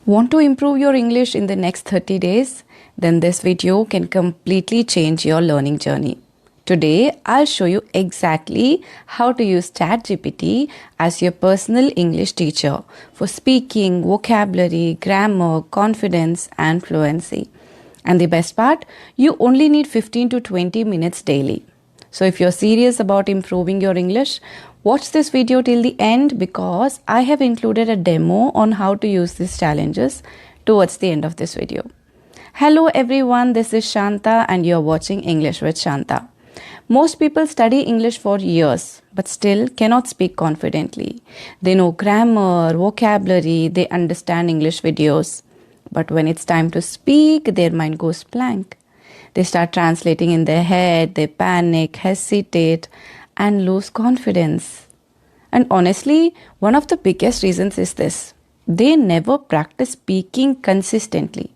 Want to improve your English in the next 30 days? Then this video can completely change your learning journey. Today, I'll show you exactly how to use ChatGPT as your personal English teacher for speaking, vocabulary, grammar, confidence, and fluency. And the best part, you only need 15 to 20 minutes daily. So if you're serious about improving your English, watch this video till the end because I have included a demo on how to use these challenges towards the end of this video. Hello everyone, this is Shantha and you're watching English with Shantha. Most people study English for years but still cannot speak confidently. They know grammar, vocabulary, they understand English videos. But when it's time to speak, their mind goes blank. They start translating in their head, they panic, hesitate, and lose confidence. And honestly, one of the biggest reasons is this. They never practice speaking consistently.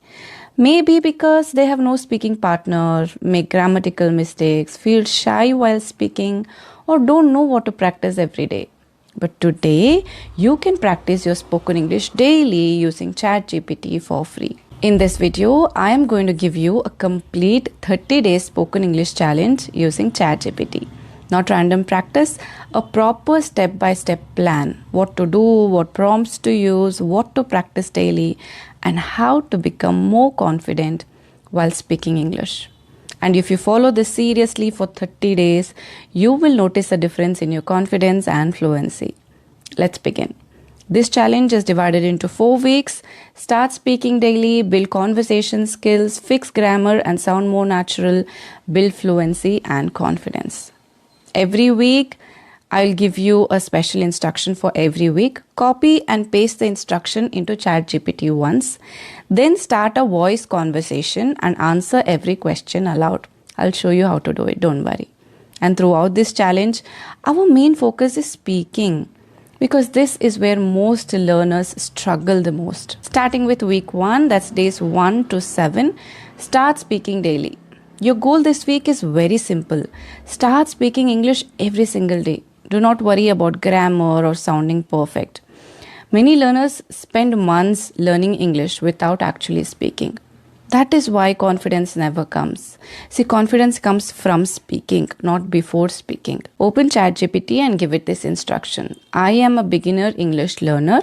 Maybe because they have no speaking partner, make grammatical mistakes, feel shy while speaking, or don't know what to practice every day. But today, you can practice your spoken English daily using ChatGPT for free. In this video, I am going to give you a complete 30-day spoken English challenge using ChatGPT. Not random practice, a proper step-by-step plan. What to do, what prompts to use, what to practice daily, and how to become more confident while speaking English. And if you follow this seriously for 30 days, you will notice a difference in your confidence and fluency. Let's begin. This challenge is divided into 4 weeks. Start speaking daily, build conversation skills, fix grammar and sound more natural, build fluency and confidence. Every week, I'll give you a special instruction for every week. Copy and paste the instruction into ChatGPT once. Then start a voice conversation and answer every question aloud. I'll show you how to do it, don't worry. And throughout this challenge, our main focus is speaking, because this is where most learners struggle the most. Starting with week 1, that's days 1 to 7, start speaking daily. Your goal this week is very simple. Start speaking English every single day. Do not worry about grammar or sounding perfect. Many learners spend months learning English without actually speaking. That is why confidence never comes. See, confidence comes from speaking, not before speaking. Open ChatGPT and give it this instruction. I am a beginner English learner.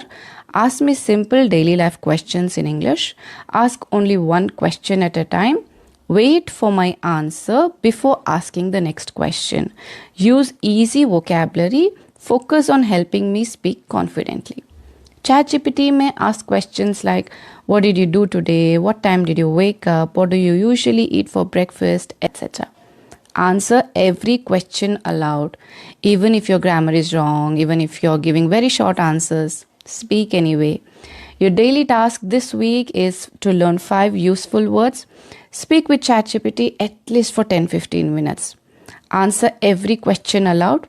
Ask me simple daily life questions in English. Ask only one question at a time. Wait for my answer before asking the next question. Use easy vocabulary. Focus on helping me speak confidently. ChatGPT may ask questions like, what did you do today? What time did you wake up? What do you usually eat for breakfast? Etc. Answer every question aloud. Even if your grammar is wrong, even if you're giving very short answers, speak anyway. Your daily task this week is to learn 5 useful words. Speak with ChatGPT at least for 10-15 minutes. Answer every question aloud.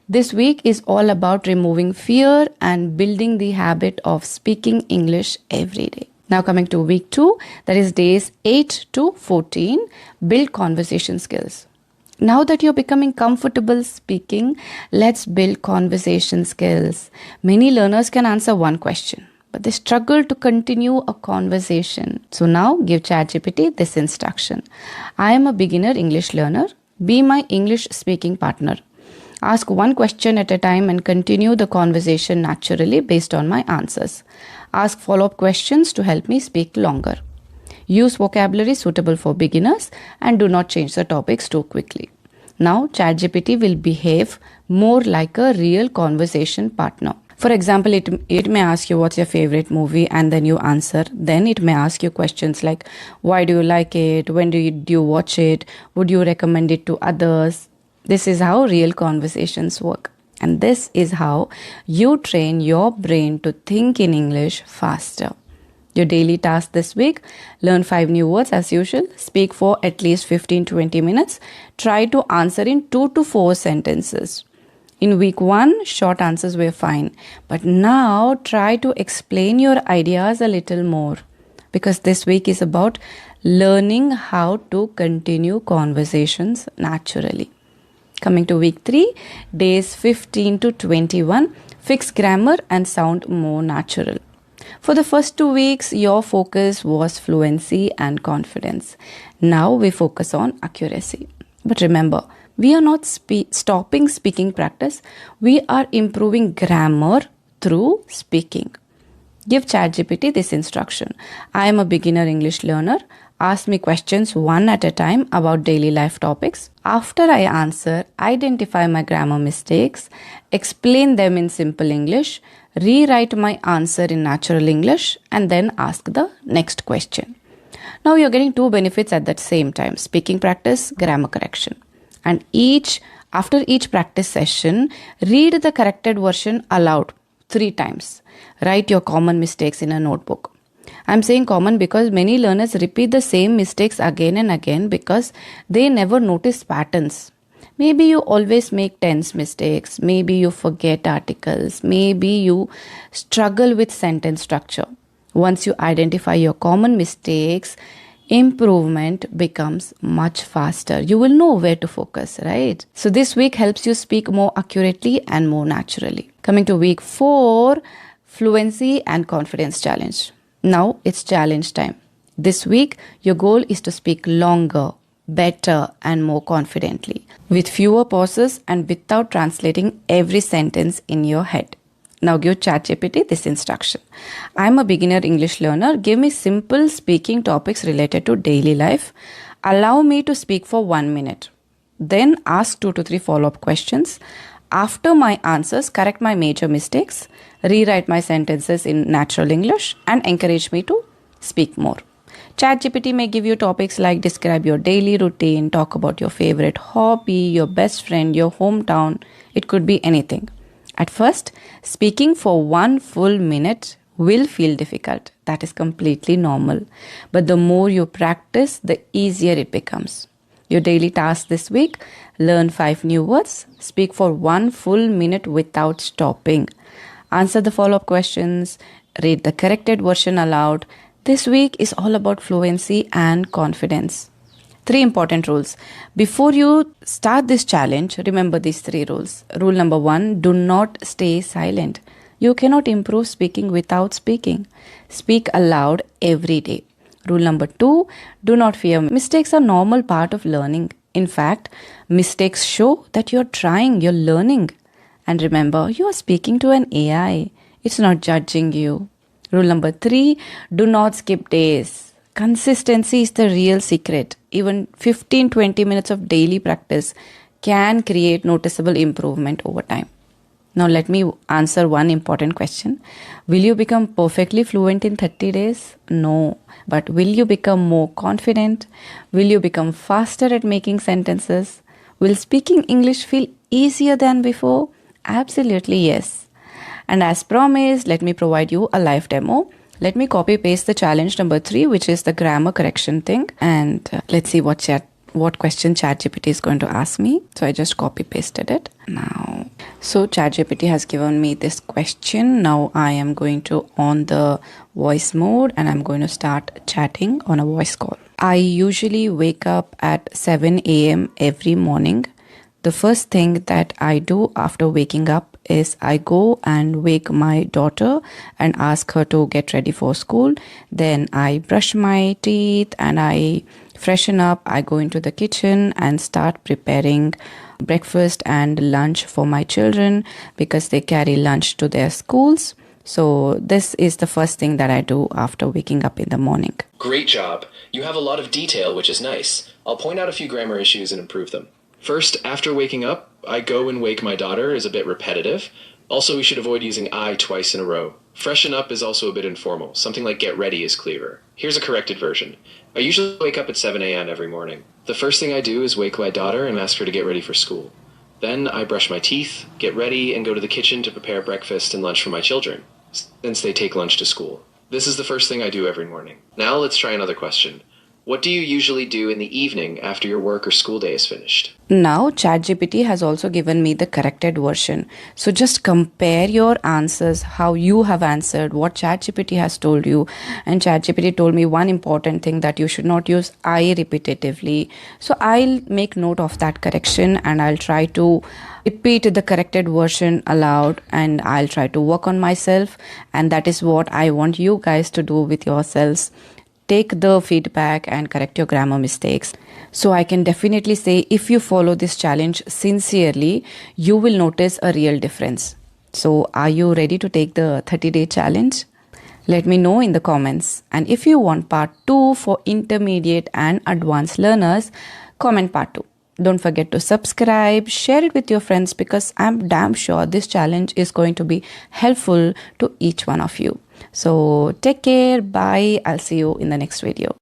This week is all about removing fear and building the habit of speaking English every day. Now coming to week 2, that is days 8 to 14, build conversation skills. Now that you're becoming comfortable speaking, let's build conversation skills. Many learners can answer one question, but they struggle to continue a conversation. So now give ChatGPT this instruction. I am a beginner English learner. Be my English speaking partner. Ask one question at a time and continue the conversation naturally based on my answers. Ask follow-up questions to help me speak longer. Use vocabulary suitable for beginners and do not change the topics too quickly. Now, ChatGPT will behave more like a real conversation partner. For example, it may ask you what's your favorite movie and then you answer. Then it may ask you questions like, why do you like it? When do you watch it? Would you recommend it to others? This is how real conversations work. And this is how you train your brain to think in English faster. Your daily task this week, learn 5 new words as usual. Speak for at least 15-20 minutes. Try to answer in 2 to 4 sentences. In week 1, short answers were fine. But now try to explain your ideas a little more. Because this week is about learning how to continue conversations naturally. Coming to week 3, days 15 to 21, fix grammar and sound more natural. For the first 2 weeks, your focus was fluency and confidence. Now we focus on accuracy. But remember, we are not stopping speaking practice, we are improving grammar through speaking. Give ChatGPT this instruction. I am a beginner English learner. Ask me questions one at a time about daily life topics. After I answer, identify my grammar mistakes, explain them in simple English, rewrite my answer in natural English, and then ask the next question. Now you're getting two benefits at that same time: speaking practice, grammar correction. And after each practice session, read the corrected version aloud 3 times. Write your common mistakes in a notebook. I'm saying common because many learners repeat the same mistakes again and again because they never notice patterns. Maybe you always make tense mistakes. Maybe you forget articles. Maybe you struggle with sentence structure. Once you identify your common mistakes, improvement becomes much faster. You will know where to focus, right? So this week helps you speak more accurately and more naturally. Coming to week 4, fluency and confidence challenge. Now it's challenge time. This week, your goal is to speak longer, better, and more confidently, with fewer pauses and without translating every sentence in your head. Now give ChatGPT this instruction. I'm a beginner English learner. Give me simple speaking topics related to daily life. Allow me to speak for 1 minute. Then ask 2 to 3 follow-up questions. After my answers, correct my major mistakes, rewrite my sentences in natural English, and encourage me to speak more. ChatGPT may give you topics like describe your daily routine, talk about your favorite hobby, your best friend, your hometown. It could be anything. At first, speaking for 1 full minute will feel difficult. That is completely normal. But the more you practice, the easier it becomes. Your daily task this week: learn 5 new words, speak for 1 full minute without stopping, answer the follow-up questions, read the corrected version aloud. This week is all about fluency and confidence. 3 important rules. Before you start this challenge, remember these 3 rules. Rule number 1, do not stay silent. You cannot improve speaking without speaking. Speak aloud every day. Rule number 2, do not fear. Mistakes are a normal part of learning. In fact, mistakes show that you're trying, you're learning. And remember, you are speaking to an AI. It's not judging you. Rule number 3, do not skip days. Consistency is the real secret. Even 15-20 minutes of daily practice can create noticeable improvement over time. Now let me answer one important question. Will you become perfectly fluent in 30 days? No. But will you become more confident? Will you become faster at making sentences? Will speaking English feel easier than before? Absolutely yes. And as promised, let me provide you a live demo. Let me copy paste the challenge number 3, which is the grammar correction thing. And let's see what question ChatGPT is going to ask me. So I just copy pasted it now. So ChatGPT has given me this question. Now I am going to on the voice mode and I'm going to start chatting on a voice call. I usually wake up at 7 a.m. every morning. The first thing that I do after waking up is I go and wake my daughter and ask her to get ready for school. Then I brush my teeth and I freshen up. I go into the kitchen and start preparing breakfast and lunch for my children because they carry lunch to their schools. So this is the first thing that I do after waking up in the morning. Great job. You have a lot of detail, which is nice. I'll point out a few grammar issues and improve them. First, after waking up, I go and wake my daughter is a bit repetitive. Also, we should avoid using I twice in a row. Freshen up is also a bit informal. Something like get ready is clearer. Here's a corrected version. I usually wake up at 7 a.m. every morning. The first thing I do is wake my daughter and ask her to get ready for school. Then I brush my teeth, get ready, and go to the kitchen to prepare breakfast and lunch for my children, since they take lunch to school. This is the first thing I do every morning. Now let's try another question. What do you usually do in the evening after your work or school day is finished? Now, ChatGPT has also given me the corrected version. So just compare your answers, how you have answered, what ChatGPT has told you. And ChatGPT told me one important thing, that you should not use I repetitively. So I'll make note of that correction and I'll try to repeat the corrected version aloud, and I'll try to work on myself. And that is what I want you guys to do with yourselves. Take the feedback and correct your grammar mistakes. So I can definitely say, if you follow this challenge sincerely, you will notice a real difference. So are you ready to take the 30-day challenge? Let me know in the comments. And if you want part 2 for intermediate and advanced learners, comment part 2. Don't forget to subscribe, share it with your friends, because I'm damn sure this challenge is going to be helpful to each one of you. So take care. Bye. I'll see you in the next video.